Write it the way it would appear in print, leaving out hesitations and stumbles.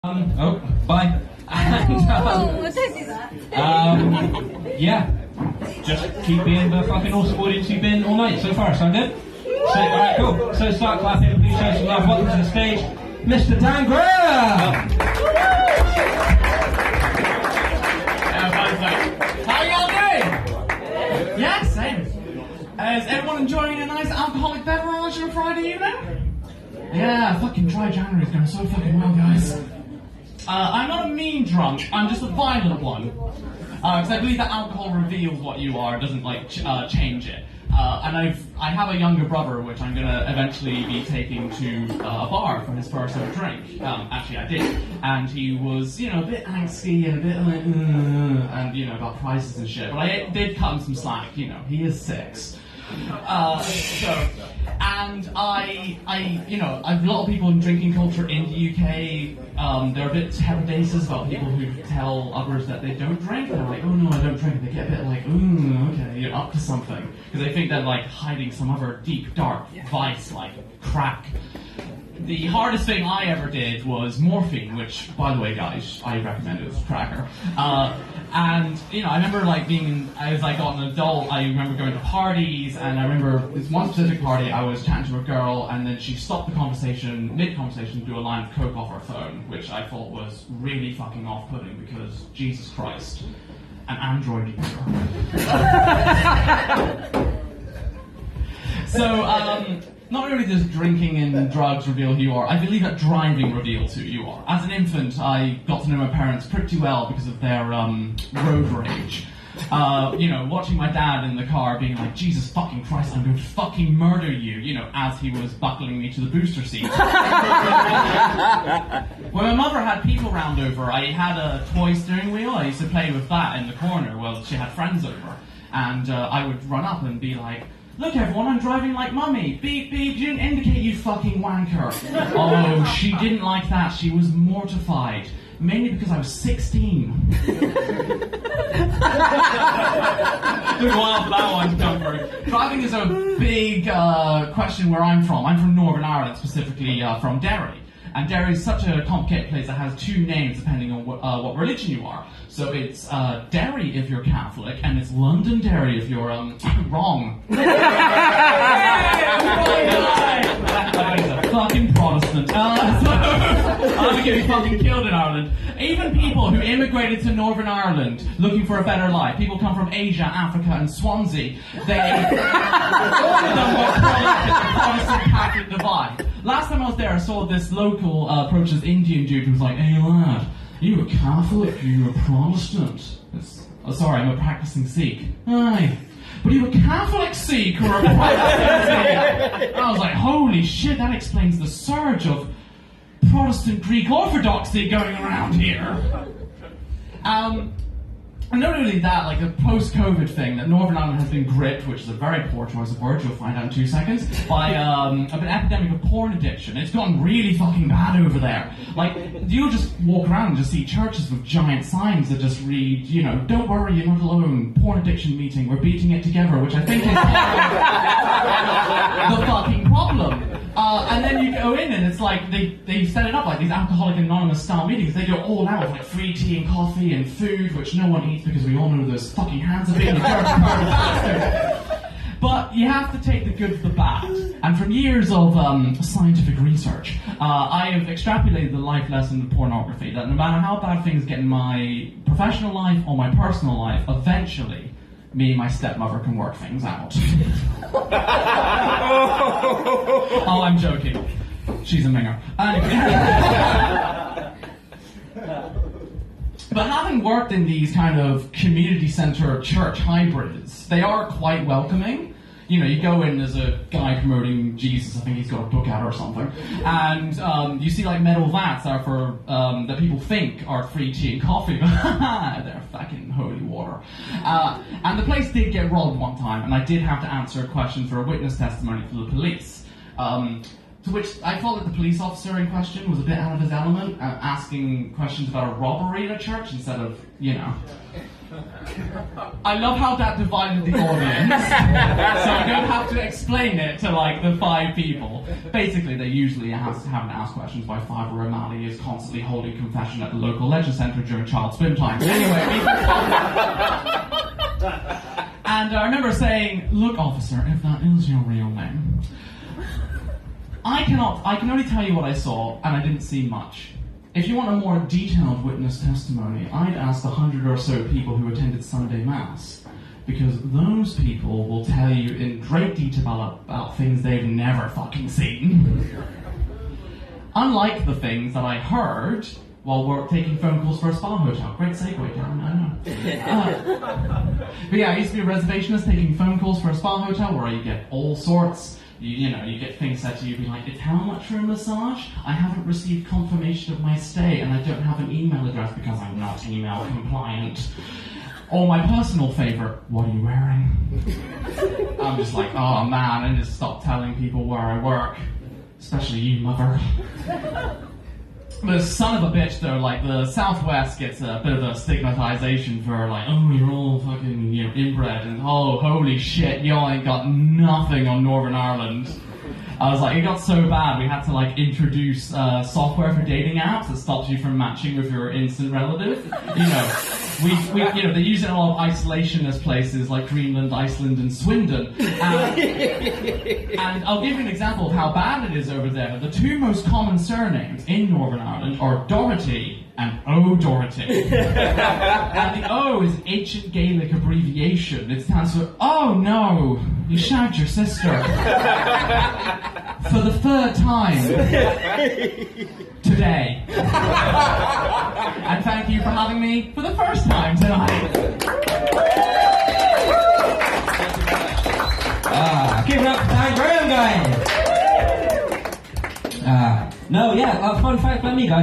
Oh, bye. And, yeah, just keep being the fucking awesome audience you've been all night so far. Sound good? So, alright, cool. So start clapping, please show some love. Welcome to the stage, Mr. Dan Graham! How y'all doing? Yeah, same. Is everyone enjoying a nice alcoholic beverage on a Friday evening? Yeah, fucking dry January's going so fucking well, guys. I'm not a mean drunk, I'm just a violent one. Because I believe that alcohol reveals what you are, doesn't like change it. And I have a younger brother, which I'm gonna eventually be taking to a bar for his first ever drink. Actually, I did, and he was, a bit angsty and a bit like, and about prices and shit. But I did cut him some slack. He is 6. And I a lot of people in drinking culture in the UK, they're a bit trepidatious about people who tell others that they don't drink. They're like, oh no, I don't drink. They get a bit like, ooh, okay, you're up to something. Because they think they're like hiding some other deep, dark vice like crack. The hardest thing I ever did was morphine, which, by the way, guys, I recommend it as a cracker. And, I remember, as I got an adult, I remember going to parties, and I remember this one specific party, I was chatting to a girl, and then she stopped the conversation, mid-conversation, to do a line of coke off her phone, which I thought was really fucking off-putting, because, Jesus Christ, an android user. So, not only does drinking and drugs reveal who you are, I believe that driving reveals who you are. As an infant, I got to know my parents pretty well because of their road rage. Watching my dad in the car being like, Jesus fucking Christ, I'm going to fucking murder you, as he was buckling me to the booster seat. When my mother had people round over, I had a toy steering wheel. I used to play with that in the corner while she had friends over. And I would run up and be like, look everyone, I'm driving like mummy. Beep, beep, you didn't indicate, you fucking wanker. Oh, she didn't like that. She was mortified. Mainly because I was 16. Took a while for that one to come through. Driving is a big question where I'm from. I'm from Northern Ireland, specifically from Derry. And Derry is such a complicated place that has 2 names depending on what religion you are. So it's Derry if you're Catholic, and it's Londonderry if you're wrong. He's a fucking Protestant. I'm getting fucking killed in Ireland. Even people who immigrated to Northern Ireland looking for a better life, people come from Asia, Africa, and Swansea. All of them were Protestant Catholic divide. Last time I was there, I saw this local approach this Indian dude who was like, hey lad, you a Catholic, you a Protestant? Sorry, I'm a practicing Sikh. Aye. But are you a Catholic Sikh or a Protestant Sikh? And I was like, holy shit, that explains the surge of Protestant Greek orthodoxy going around here. And not only that, like the post-COVID thing, that Northern Ireland has been gripped, which is a very poor choice of words, you'll find out in 2 seconds, by an epidemic of porn addiction. It's gotten really fucking bad over there. Like, you'll just walk around and just see churches with giant signs that just read, don't worry, you're not alone, porn addiction meeting, we're beating it together, which I think is the fucking problem. And then you go in and it's like, they set it up like these Alcoholic Anonymous style meetings. They go all out with like free tea and coffee and food, which no one eats because we all know those fucking hands are being the dirty bastard. But you have to take the good with the bad. And from years of scientific research, I have extrapolated the life lesson of pornography, that no matter how bad things get in my professional life or my personal life, eventually me and my stepmother can work things out. Oh, I'm joking. She's a minger. But having worked in these kind of community center church hybrids, they are quite welcoming. You go in as a guy promoting Jesus, I think he's got a book out or something, and you see like metal vats that are for, that people think are free tea and coffee, but they're fucking holy water. And the place did get robbed one time, and I did have to answer a question for a witness testimony for the police. To which I thought that the police officer in question was a bit out of his element, asking questions about a robbery in a church instead of, I love how that divided the audience. So I don't have to explain it to like the 5 people. Basically, they usually having to ask questions by 5 where O'Malley is constantly holding confession at the local leisure centre during child swim time. Anyway, and I remember saying, "Look, officer, if that is your real name, I can only tell you what I saw, and I didn't see much. If you want a more detailed witness testimony, I'd ask the 100 or so people who attended Sunday Mass, because those people will tell you in great detail about things they've never fucking seen. Unlike the things that I heard while we're taking phone calls for a spa hotel." Great segue, Darren, I know. But yeah, I used to be a reservationist taking phone calls for a spa hotel where you get all sorts. You get things said to you, be like, "It's how much for a massage? I haven't received confirmation of my stay, and I don't have an email address because I'm not email compliant." Or my personal favourite, "What are you wearing?" I'm just like, oh man, and just stop telling people where I work. Especially you, mother. The son of a bitch though, like the Southwest gets a bit of a stigmatization for like, "Oh, you're all fucking, inbred," and "Oh, holy shit, y'all ain't got nothing on Northern Ireland." I was like, it got so bad we had to like introduce software for dating apps that stops you from matching with your instant relative. They use it in a lot of isolationist places like Greenland, Iceland, and Swindon. And I'll give you an example of how bad it is over there. The 2 most common surnames in Northern Ireland are Doherty and O'Doherty. And the O is an ancient Gaelic abbreviation. It stands for, "Oh no, you shagged your sister." For the 3rd time today. And thank you for having me for the first time tonight. Give it up for Dan Graham, guys. Fun fact about me, guys.